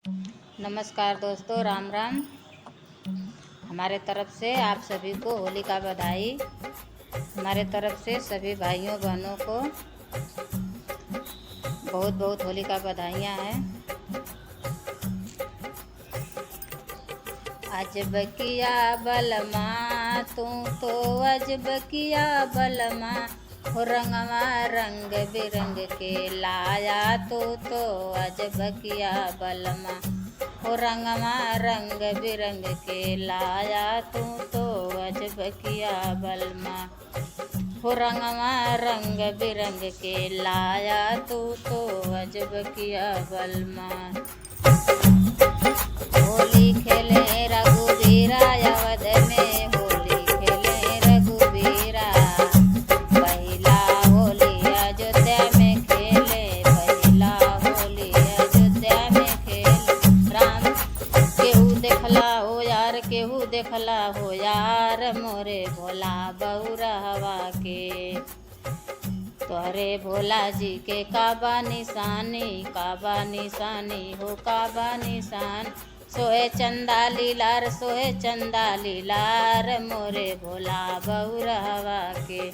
नमस्कार दोस्तों, राम राम। हमारे तरफ से आप सभी को होली का बधाई। हमारे तरफ से सभी भाइयों बहनों को बहुत बहुत होली का बधाइयाँ हैं। अजब किया बलमा तू तो अजब किया बलमा, हो रंगवा रंग बिरंग के लाया तू तो अजब किया बलमा, हो रंगवा रंग बिरंग के लाया तू तो अजब किया बलमा, हो रंगवा रंग बिरंग के लाया तू तो अजब किया बलमा। होली खेले रघुबीरा अवध में, होली खेले रघुबीरा, पहला होली अयोध्या में खेले, पहला होली अयोध्या में खेले। राम केहू देखला हो यार, केहू देखला हो यार, मोरे भोला बहुरहवा के, तोहरे भोला जी के काबा निशानी, काबा निशानी हो काबा निशान, सोहे चंदा लीलार, सोहे चंदा लीलार, मोरे भोला बहुरहवा के,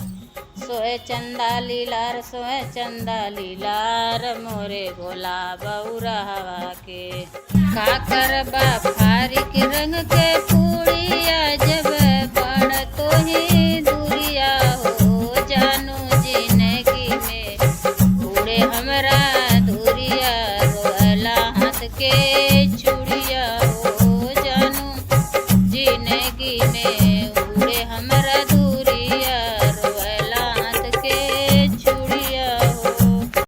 सोहे चंदा लीलार, सोहे चंदा लीलार, मोरे भोला बहुरहवा के। काकर बाफारी के रंग के पूड़िया, जब बड़ तो ही दूरिया हो जानू जिंदगी में, पूरे हमरा दूरिया रोहला हाथ के